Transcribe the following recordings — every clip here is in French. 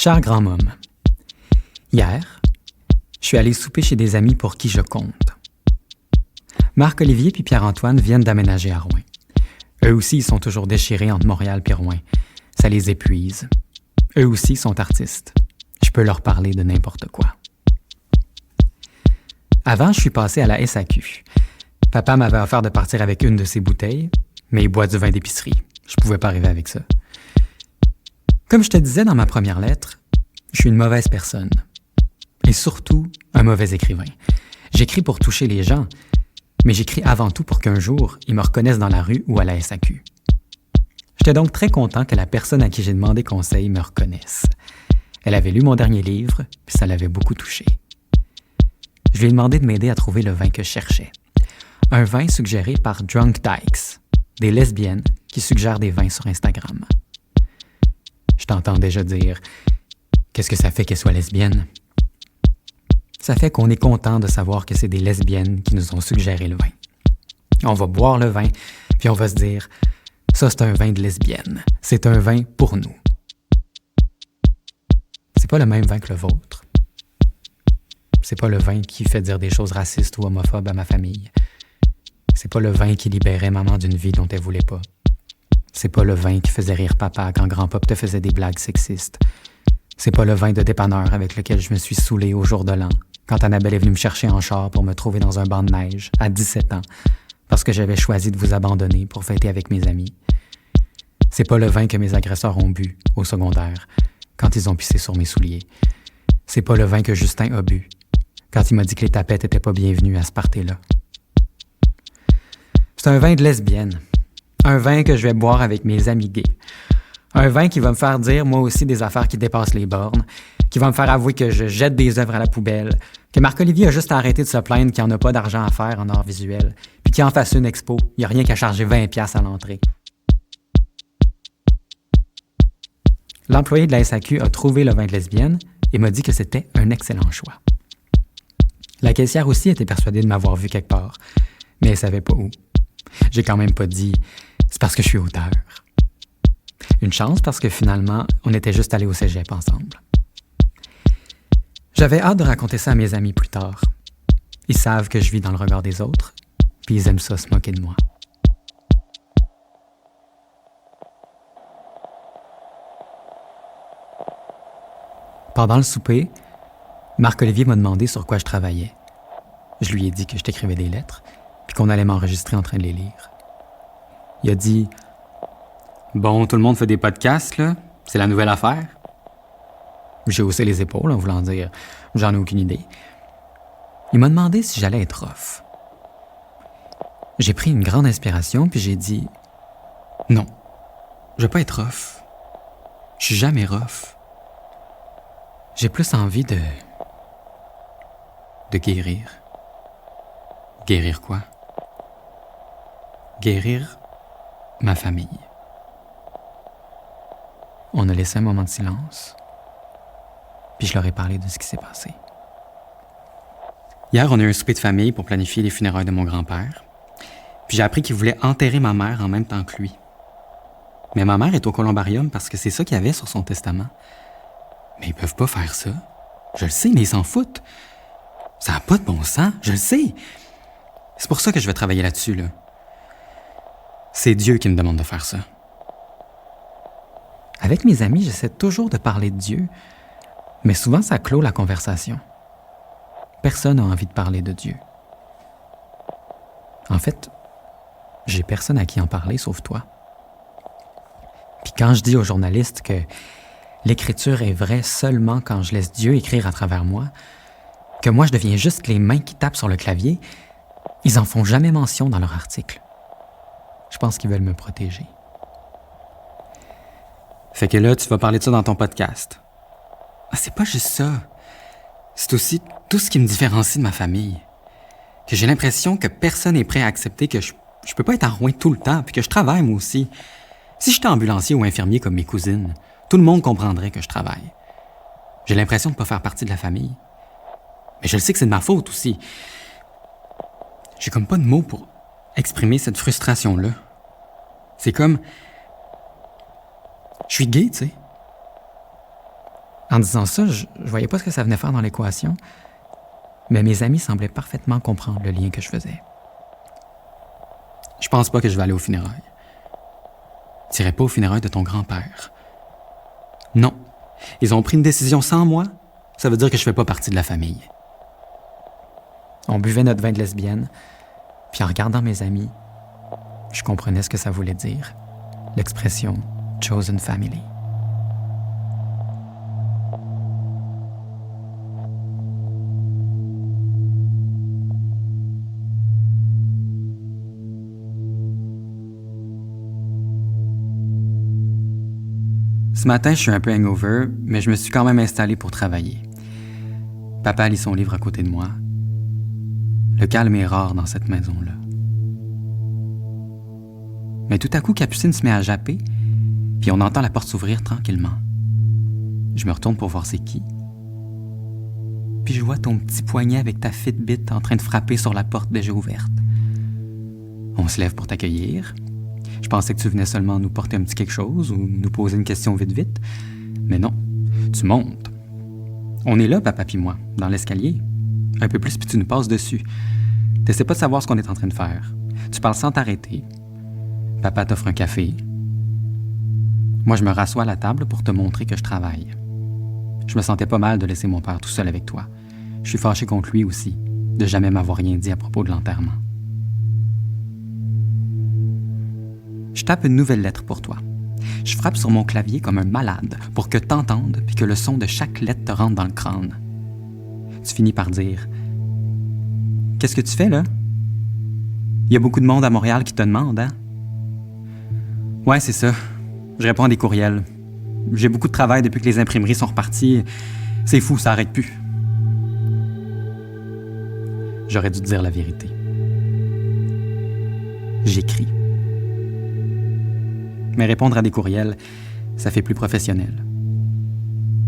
Cher grand môme, hier, je suis allé souper chez des amis pour qui je compte. Marc-Olivier puis Pierre-Antoine viennent d'aménager à Rouyn. Eux aussi, ils sont toujours déchirés entre Montréal et Rouyn. Ça les épuise. Eux aussi sont artistes. Je peux leur parler de n'importe quoi. Avant, je suis passé à la SAQ. Papa m'avait offert de partir avec une de ses bouteilles, mais il boit du vin d'épicerie. Je pouvais pas arriver avec ça. Comme je te disais dans ma première lettre, je suis une mauvaise personne. Et surtout, un mauvais écrivain. J'écris pour toucher les gens, mais j'écris avant tout pour qu'un jour, ils me reconnaissent dans la rue ou à la SAQ. J'étais donc très content que la personne à qui j'ai demandé conseil me reconnaisse. Elle avait lu mon dernier livre, puis ça l'avait beaucoup touché. Je lui ai demandé de m'aider à trouver le vin que je cherchais. Un vin suggéré par Drunk Dykes, des lesbiennes qui suggèrent des vins sur Instagram. Je t'entends déjà dire « Qu'est-ce que ça fait qu'elle soit lesbienne? » Ça fait qu'on est content de savoir que c'est des lesbiennes qui nous ont suggéré le vin. On va boire le vin, puis on va se dire « Ça, c'est un vin de lesbienne. C'est un vin pour nous. » C'est pas le même vin que le vôtre. C'est pas le vin qui fait dire des choses racistes ou homophobes à ma famille. C'est pas le vin qui libérait maman d'une vie dont elle voulait pas. C'est pas le vin qui faisait rire papa quand grand-pop te faisait des blagues sexistes. C'est pas le vin de dépanneur avec lequel je me suis saoulé au jour de l'an, quand Annabelle est venue me chercher en char pour me trouver dans un banc de neige, à 17 ans, parce que j'avais choisi de vous abandonner pour fêter avec mes amis. C'est pas le vin que mes agresseurs ont bu, au secondaire, quand ils ont pissé sur mes souliers. C'est pas le vin que Justin a bu, quand il m'a dit que les tapettes étaient pas bienvenues à ce party-là. C'est un vin de lesbienne. Un vin que je vais boire avec mes amis gays. Un vin qui va me faire dire, moi aussi, des affaires qui dépassent les bornes, qui va me faire avouer que je jette des œuvres à la poubelle, que Marc-Olivier a juste arrêté de se plaindre qu'il n'y en a pas d'argent à faire en art visuel, puis qu'il en fasse une expo, il n'y a rien qu'à charger 20$ à l'entrée. L'employé de la SAQ a trouvé le vin de lesbienne et m'a dit que c'était un excellent choix. La caissière aussi était persuadée de m'avoir vu quelque part, mais elle savait pas où. J'ai quand même pas dit « c'est parce que je suis auteur ». Une chance parce que finalement, on était juste allés au cégep ensemble. J'avais hâte de raconter ça à mes amis plus tard. Ils savent que je vis dans le regard des autres, puis ils aiment ça se moquer de moi. Pendant le souper, Marc-Olivier m'a demandé sur quoi je travaillais. Je lui ai dit que je t'écrivais des lettres, puis qu'on allait m'enregistrer en train de les lire. Il a dit « Bon, tout le monde fait des podcasts, là. C'est la nouvelle affaire. » J'ai haussé les épaules en voulant dire « J'en ai aucune idée. » Il m'a demandé si j'allais être rough. J'ai pris une grande inspiration, puis j'ai dit « Non, je veux pas être rough. Je suis jamais rough. J'ai plus envie de guérir. » Guérir quoi? Guérir ma famille. On a laissé un moment de silence, puis je leur ai parlé de ce qui s'est passé. Hier, on a eu un souper de famille pour planifier les funérailles de mon grand-père, puis j'ai appris qu'il voulait enterrer ma mère en même temps que lui. Mais ma mère est au columbarium parce que c'est ça qu'il y avait sur son testament. Mais ils peuvent pas faire ça. Je le sais, mais ils s'en foutent. Ça n'a pas de bon sens, je le sais. C'est pour ça que je vais travailler là-dessus, là. C'est Dieu qui me demande de faire ça. Avec mes amis, j'essaie toujours de parler de Dieu, mais souvent ça clôt la conversation. Personne n'a envie de parler de Dieu. En fait, j'ai personne à qui en parler sauf toi. Puis quand je dis aux journalistes que l'écriture est vraie seulement quand je laisse Dieu écrire à travers moi, que moi je deviens juste les mains qui tapent sur le clavier, ils en font jamais mention dans leur article. Je pense qu'ils veulent me protéger. Fait que là, tu vas parler de ça dans ton podcast. Ah, c'est pas juste ça. C'est aussi tout ce qui me différencie de ma famille. Que j'ai l'impression que personne n'est prêt à accepter que je peux pas être à Rouyn tout le temps, puis que je travaille moi aussi. Si j'étais ambulancier ou infirmier comme mes cousines, tout le monde comprendrait que je travaille. J'ai l'impression de pas faire partie de la famille. Mais je le sais que c'est de ma faute aussi. J'ai comme pas de mots pour exprimer cette frustration-là. C'est comme... Je suis gay, tu sais. En disant ça, je voyais pas ce que ça venait faire dans l'équation, mais mes amis semblaient parfaitement comprendre le lien que je faisais. Je pense pas que je vais aller aux funérailles. T'irais pas aux funérailles de ton grand-père. Non. Ils ont pris une décision sans moi. Ça veut dire que je fais pas partie de la famille. On buvait notre vin de lesbienne, puis en regardant mes amis, je comprenais ce que ça voulait dire. L'expression « chosen family ». Ce matin, je suis un peu hangover, mais je me suis quand même installé pour travailler. Papa lit son livre à côté de moi. Le calme est rare dans cette maison-là. Mais tout à coup, Capucine se met à japper, puis on entend la porte s'ouvrir tranquillement. Je me retourne pour voir c'est qui. Puis je vois ton petit poignet avec ta Fitbit en train de frapper sur la porte déjà ouverte. On se lève pour t'accueillir. Je pensais que tu venais seulement nous porter un petit quelque chose ou nous poser une question vite. Mais non, tu montes. On est là, papa puis moi, dans l'escalier. Un peu plus, puis tu nous passes dessus. T'essaies pas de savoir ce qu'on est en train de faire. Tu parles sans t'arrêter. Papa t'offre un café. Moi, je me rassois à la table pour te montrer que je travaille. Je me sentais pas mal de laisser mon père tout seul avec toi. Je suis fâché contre lui aussi, de jamais m'avoir rien dit à propos de l'enterrement. Je tape une nouvelle lettre pour toi. Je frappe sur mon clavier comme un malade pour que t'entendes puis que le son de chaque lettre te rentre dans le crâne. Tu finis par dire « Qu'est-ce que tu fais, là? Il y a beaucoup de monde à Montréal qui te demande, hein? » « Ouais, c'est ça. Je réponds à des courriels. J'ai beaucoup de travail depuis que les imprimeries sont reparties. C'est fou, ça arrête plus. » J'aurais dû te dire la vérité. J'écris. Mais répondre à des courriels, ça fait plus professionnel.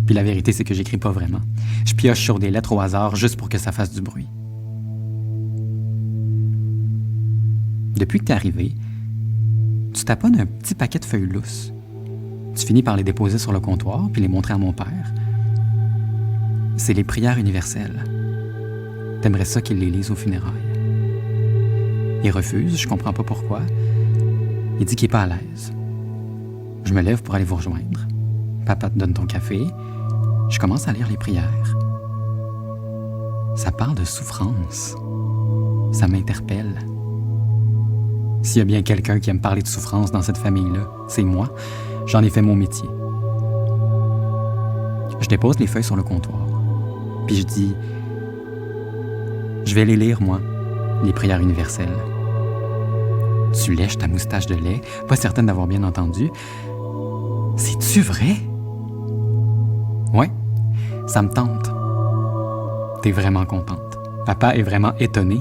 Puis la vérité, c'est que j'écris pas vraiment. Je pioche sur des lettres au hasard juste pour que ça fasse du bruit. Depuis que t'es arrivé, tu taponnes un petit paquet de feuilles lousses. Tu finis par les déposer sur le comptoir puis les montrer à mon père. C'est les prières universelles. T'aimerais ça qu'il les lise aux funérailles. Il refuse, je comprends pas pourquoi. Il dit qu'il est pas à l'aise. Je me lève pour aller vous rejoindre. Papa te donne ton café. Je commence à lire les prières. Ça parle de souffrance. Ça m'interpelle. S'il y a bien quelqu'un qui aime parler de souffrance dans cette famille-là, c'est moi. J'en ai fait mon métier. Je dépose les feuilles sur le comptoir. Puis je dis « Je vais les lire, moi, les prières universelles. » Tu lèches ta moustache de lait, pas certaine d'avoir bien entendu. « C'est-tu vrai? » « Ouais, ça me tente. » T'es vraiment contente. Papa est vraiment étonné.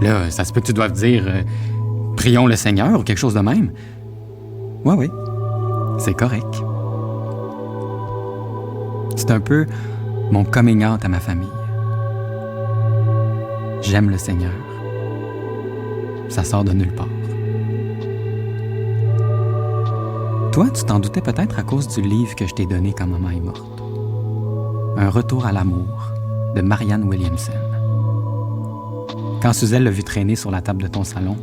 Là, ça se peut que tu doives dire « Prions le Seigneur » ou quelque chose de même. Oui, c'est correct. C'est un peu mon coming out à ma famille. J'aime le Seigneur. Ça sort de nulle part. Toi, tu t'en doutais peut-être à cause du livre que je t'ai donné quand maman est morte. Un retour à l'amour de Marianne Williamson. Quand Suzelle l'a vu traîner sur la table de ton salon,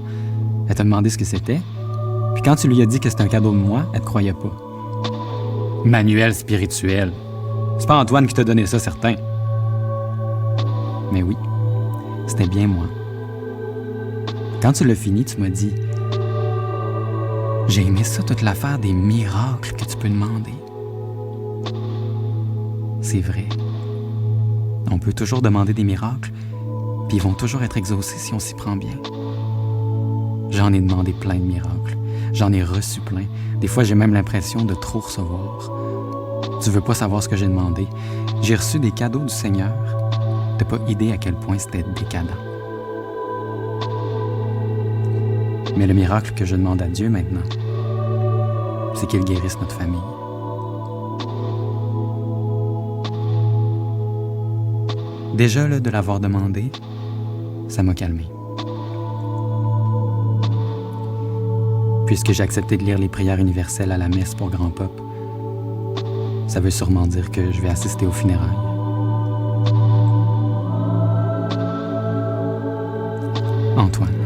elle t'a demandé ce que c'était. Puis quand tu lui as dit que c'était un cadeau de moi, elle te croyait pas. Manuel spirituel. C'est pas Antoine qui t'a donné ça, certain. Mais oui, c'était bien moi. Quand tu l'as fini, tu m'as dit « J'ai aimé ça, toute l'affaire des miracles que tu peux demander. » C'est vrai. On peut toujours demander des miracles, puis ils vont toujours être exaucés si on s'y prend bien. J'en ai demandé plein de miracles. J'en ai reçu plein. Des fois, j'ai même l'impression de trop recevoir. Tu veux pas savoir ce que j'ai demandé. J'ai reçu des cadeaux du Seigneur. T'as pas idée à quel point c'était décadent. Mais le miracle que je demande à Dieu maintenant, c'est qu'il guérisse notre famille. Déjà, là, de l'avoir demandé, ça m'a calmé. Puisque j'ai accepté de lire les prières universelles à la messe pour Grand Pop, Ça veut sûrement dire que je vais assister aux funérailles. Antoine.